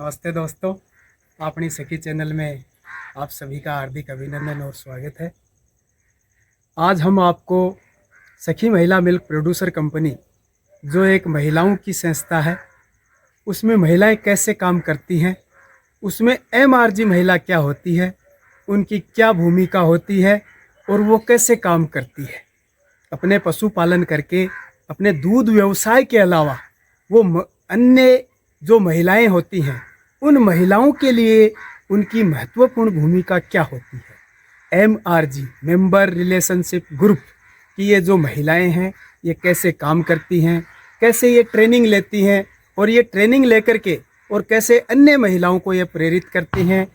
नमस्ते दोस्तों, अपनी सखी चैनल में आप सभी का हार्दिक अभिनंदन और स्वागत है। आज हम आपको सखी महिला मिल्क प्रोड्यूसर कंपनी, जो एक महिलाओं की संस्था है, उसमें महिलाएं कैसे काम करती हैं, उसमें एमआरजी महिला क्या होती है, उनकी क्या भूमिका होती है और वो कैसे काम करती है। अपने पशुपालन करके अपने दूध व्यवसाय के अलावा वो अन्य जो महिलाएं होती हैं, उन महिलाओं के लिए उनकी महत्वपूर्ण भूमिका क्या होती है। एमआरजी मेंबर रिलेशनशिप ग्रुप की ये जो महिलाएं हैं, ये कैसे काम करती हैं, कैसे ये ट्रेनिंग लेती हैं और ये ट्रेनिंग लेकर के और कैसे अन्य महिलाओं को ये प्रेरित करती हैं।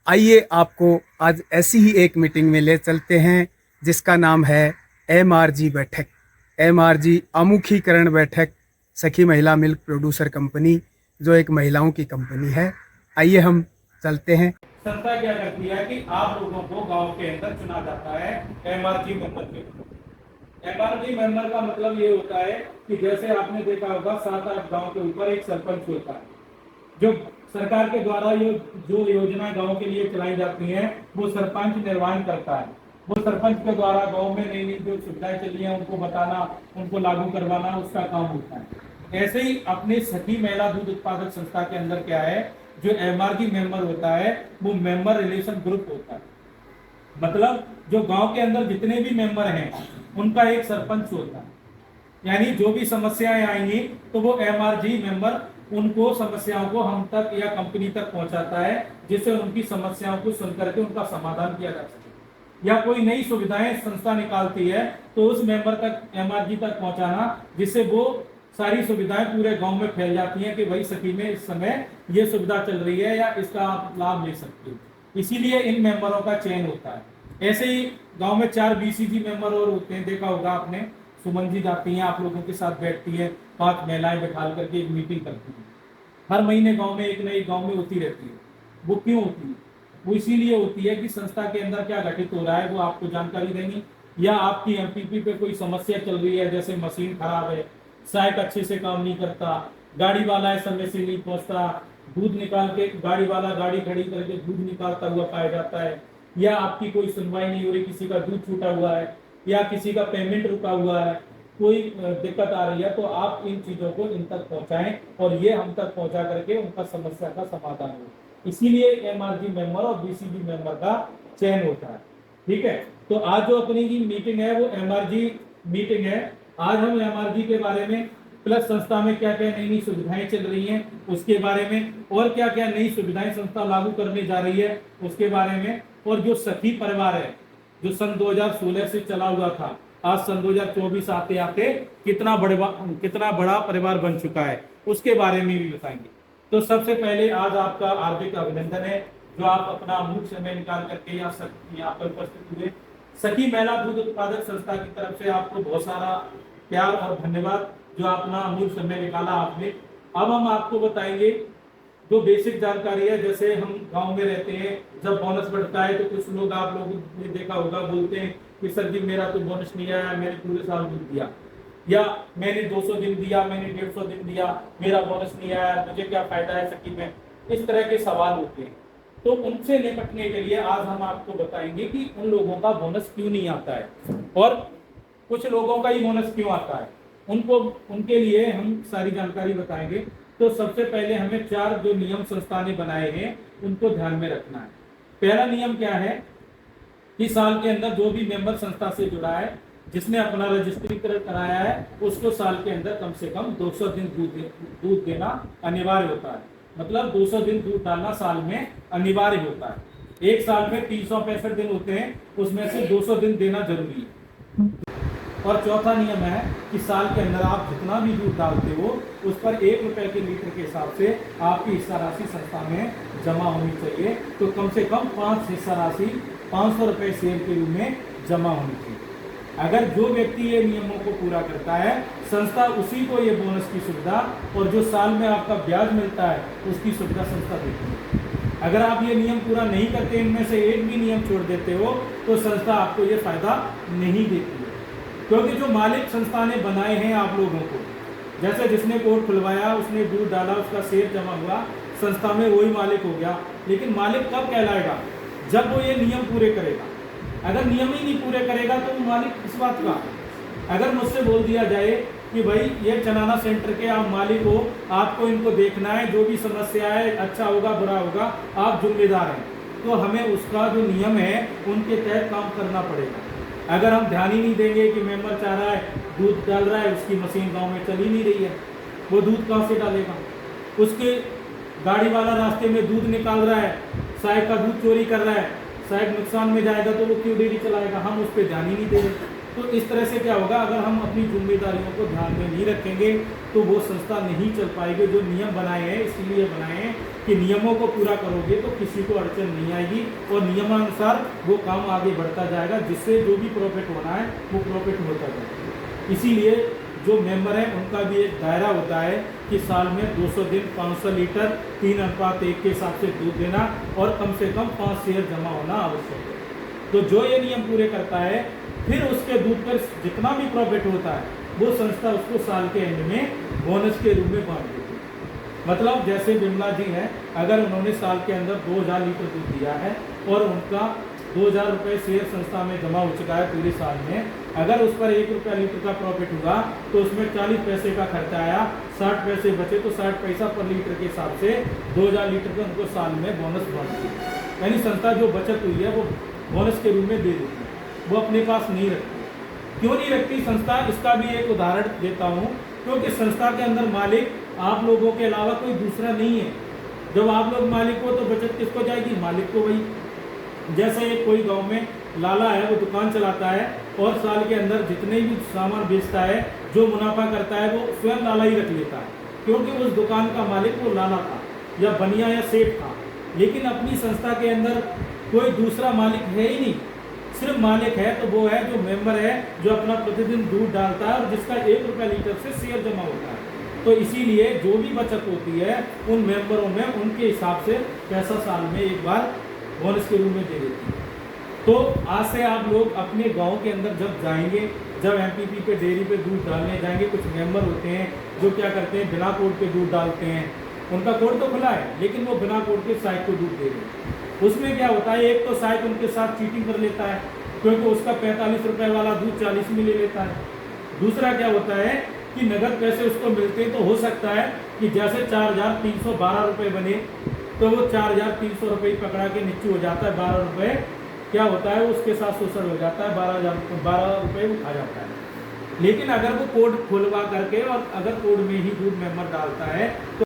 आइए आपको आज ऐसी ही एक मीटिंग में ले चलते हैं जिसका नाम है एमआरजी बैठक। एमआरजी आमुखीकरण बैठक, सखी महिला मिल्क प्रोड्यूसर कंपनी, जो एक महिलाओं की कंपनी है। आइए हम चलते हैं। संस्था क्या करती है कि आप लोगों को गांव के अंदर चुना जाता है एमआरजी मेंबर के। एमआरजी मेंबर का मतलब ये होता है कि जैसे आपने देखा होगा 7-8 गांव के ऊपर एक सरपंच होता है, जो सरकार के द्वारा ये जो योजना गांव के लिए चलाई जाती है वो सरपंच निर्वहन करता है। वो सरपंच के द्वारा गांव में नई नई जो सुविधाएं चली हैं उनको बताना, उनको लागू करवाना उसका काम होता है। ऐसे ही अपने सखी महिला दूध उत्पादक संस्था के अंदर क्या है, जो एमआरजी मेंबर होता है वो मेंबर रिलेशन ग्रुप होता है। मतलब जो गांव के अंदर जितने भी मेंबर हैं उनका एक सरपंच होता है, यानी जो भी समस्याएं आएंगी तो वो एमआरजी मेंबर उनको समस्याओं को हम तक या कंपनी तक पहुंचाता है, जिससे उनकी समस्याओं को सुन करके उनका समाधान किया जा सके। या कोई नई सुविधाएं संस्था निकालती है तो उस मेंबर तक, एमआरजी तक पहुंचाना, जिससे वो सारी सुविधाएं पूरे गांव में फैल जाती हैं कि भाई सखी में इस समय ये सुविधा चल रही है या इसका आप लाभ ले सकते हो। इसीलिए इन मेंबरों का चयन होता है। ऐसे ही गांव में 4 बीसीजी मेंबर और होते हैं, देखा होगा आपने। सुमन जी जाती हैं, आप लोगों के साथ बैठती है, 5 महिलाएं बैठा करके एक मीटिंग करती हैं। हर महीने गांव में एक नई गांव में होती रहती है। वो क्यों होती है? वो इसीलिए होती है कि संस्था के अंदर क्या घटित हो रहा है वो आपको जानकारी देंगी, या आपकी एमपीपी पे कोई समस्या चल रही है, जैसे मशीन खराब है, सहायक अच्छे से काम नहीं करता, गाड़ी वाला है समय से नहीं पहुंचता, दूध निकाल के गाड़ी वाला गाड़ी खड़ी करके दूध निकालता हुआ पाया जाता है, या आपकी कोई सुनवाई नहीं हो रही, किसी का दूध छूटा हुआ है या किसी का पेमेंट रुका हुआ है, कोई दिक्कत आ रही है, तो आप इन चीजों को इन तक पहुंचाएं और ये हम तक पहुंचा करके उनका समस्या का समाधान हो। इसीलिए एमआरजी मेंबर और बीसीजी मेंबर का चयन होता है। ठीक है, तो आज जो अपनी की मीटिंग है वो एमआरजी मीटिंग है। आज हम एमआरजी के बारे में, प्लस संस्था में क्या क्या नई नई सुविधाएं चल रही हैं उसके बारे में, और क्या क्या नई सुविधाएं संस्था लागू करने जा रही है उसके बारे में, और जो सखी परिवार है जो सन 2016 से चला हुआ था, आज सन 2024 आते आते कितना बड़ा परिवार बन चुका है उसके बारे में भी बताएंगे। तो सबसे पहले आज आपका हार्दिक अभिनंदन है जो आप अपना अमूल्य समय निकाल करके यहाँ पर उपस्थित हुए। सखी महिला दूध उत्पादक संस्था की तरफ से आपको बहुत सारा प्यार और धन्यवाद, जो अपना अमूल्य समय निकाला आपने। अब हम आपको बताएंगे जो बेसिक जानकारी है। जैसे हम गांव में रहते हैं, जब बोनस बढ़ता है तो कुछ लोग, आप लोगों ने देखा होगा, बोलते हैं कि सर जी मेरा तो बोनस नहीं आया, मैंने पूरे साल दूध दिया, या मैंने 200 दिन दिया, मैंने 150 दिन दिया, मेरा बोनस नहीं आया, मुझे क्या फायदा है सखी में। इस तरह के सवाल होते हैं। तो उनसे निपटने के लिए आज हम आपको बताएंगे कि उन लोगों का बोनस क्यों नहीं आता है और कुछ लोगों का ही बोनस क्यों आता है, उनके लिए हम सारी जानकारी बताएंगे। तो सबसे पहले हमें 4 जो नियम संस्था ने बनाए हैं उनको ध्यान में रखना है। पहला नियम क्या है कि साल के अंदर जो भी मेंबर संस्था से जुड़ा है, जिसने अपना रजिस्ट्रीकरण कराया है, उसको साल के अंदर कम से कम 200 दिन दूध देना अनिवार्य होता है। मतलब 200 दिन दूध डालना साल में अनिवार्य होता है। एक साल में 365 दिन होते हैं, उसमें से 200 दिन देना जरूरी है। और चौथा नियम है कि साल के अंदर आप जितना भी दूध डालते हो उस पर 1 रुपए के लीटर के हिसाब से आपकी हिस्सा राशि संस्था में जमा होनी चाहिए। तो कम से कम 5 हिस्सा राशि 500 रुपए शेयर के रूप में जमा होनी चाहिए। अगर जो व्यक्ति ये नियमों को पूरा करता है, संस्था उसी को ये बोनस की सुविधा और जो साल में आपका ब्याज मिलता है उसकी सुविधा संस्था देती है। अगर आप ये नियम पूरा नहीं करते, इनमें से एक भी नियम छोड़ देते हो, तो संस्था आपको ये फायदा नहीं देती है। क्योंकि जो मालिक संस्था ने बनाए हैं आप लोगों को, जैसे जिसने कोर्ट खुलवाया, उसने दूध डाला, उसका शेयर जमा हुआ, संस्था में वही मालिक हो गया। लेकिन मालिक कब कहलाएगा? जब वो ये नियम पूरे करेगा। अगर नियम ही नहीं पूरे करेगा तो वो मालिक किस बात का? अगर मुझसे बोल दिया जाए कि भाई ये चनाना सेंटर के आप मालिक हो, आपको इनको देखना है, जो भी समस्या है, अच्छा होगा बुरा होगा, आप जिम्मेदार हैं, तो हमें उसका जो नियम है उनके तहत काम करना पड़ेगा। अगर हम ध्यान ही नहीं देंगे कि मेंबर चाह रहा है दूध डाल रहा है, उसकी मशीन गांव में चल ही नहीं रही है, वो दूध कहाँ से डालेगा? उसके गाड़ी वाला रास्ते में दूध निकाल रहा है, साहब का दूध चोरी कर रहा है, साहब नुकसान में जाएगा तो वो क्यों डेयरी चलाएगा? हम उस पर ध्यान ही नहीं दे रहे। तो इस तरह से क्या होगा? अगर हम अपनी जिम्मेदारियों को ध्यान में नहीं रखेंगे तो वो संस्था नहीं चल पाएगी। जो नियम बनाए हैं इसलिए बनाए हैं कि नियमों को पूरा करोगे तो किसी को अड़चन नहीं आएगी और नियमानुसार वो काम आगे बढ़ता जाएगा, जिससे जो भी प्रॉफिट होना है वो प्रॉफिट होता जाएगा। इसीलिए जो मेंबर हैं उनका भी एक दायरा होता है कि साल में 200 दिन 500 लीटर 3:1 के हिसाब से दूध देना और कम से कम 5 शेयर जमा होना आवश्यक है। तो जो ये नियम पूरे करता है, फिर उसके दूध पर जितना भी प्रॉफिट होता है वो संस्था उसको साल के एंड में बोनस के रूप में बांट देती है। मतलब जैसे बिमला जी हैं, अगर उन्होंने साल के अंदर 2000 लीटर दूध दिया है और उनका 2000 रुपये शेयर संस्था में जमा हो चुका है पूरे साल में, अगर उस पर 1 रुपया लीटर का प्रॉफिट हुआ तो उसमें 40 पैसे का खर्चा आया, 60 पैसे बचे तो 60 पैसा पर लीटर के हिसाब से 2000 लीटर का उनको साल में बोनस बांट दिया। यानी संस्था जो बचत हुई है वो बोनस के रूप में दे देती है, वो अपने पास नहीं रखती। क्यों नहीं रखती संस्था? इसका भी एक उदाहरण देता हूँ। क्योंकि संस्था के अंदर मालिक आप लोगों के अलावा कोई दूसरा नहीं है। जब आप लोग मालिक हो तो बचत किसको जाएगी? मालिक को। वही जैसे एक कोई गांव में लाला है, वो दुकान चलाता है और साल के अंदर जितने भी सामान बेचता है, जो मुनाफा करता है वो स्वयं लाला ही रख लेता है, क्योंकि उस दुकान का मालिक वो लाला था या बनिया या सेठ था। लेकिन अपनी संस्था के अंदर कोई दूसरा मालिक है ही नहीं, सिर्फ मालिक है तो वो है जो मेंबर है, जो अपना प्रतिदिन दूध डालता है और जिसका 1 रुपया लीटर से शेयर जमा होता है। तो इसीलिए जो भी बचत होती है उन मेंबरों में उनके हिसाब से पैसा साल में एक बार बोनस के रूप में दे देती है। तो आज से आप लोग अपने गांव के अंदर जब जाएंगे, जब एमपीपी पे डेयरी पे दूध डालने जाएंगे, कुछ मेंबर होते हैं जो क्या करते हैं, बिना कोड पे दूध डालते हैं। उनका कोड तो खुला है लेकिन वो बिना कोड के साइड को दूध दे रहे हैं। उसमें क्या होता है, एक तो साइड उनके साथ चीटिंग कर लेता है क्योंकि उसका 45 रुपये वाला दूध 40 में ले लेता है। दूसरा क्या होता है कि नगद पैसे उसको मिलते हैं, तो हो सकता है कि जैसे 4312 रुपये बने तो वो 4300 रुपये पकड़ा के नीचे हो जाता है, 12 रुपये क्या होता है उसके साथ शोषण हो जाता है, 12 रुपये वो खा जाता है। लेकिन अगर वो कोड खुलवा करके और अगर कोड में ही दूध मेंबर डालता है तो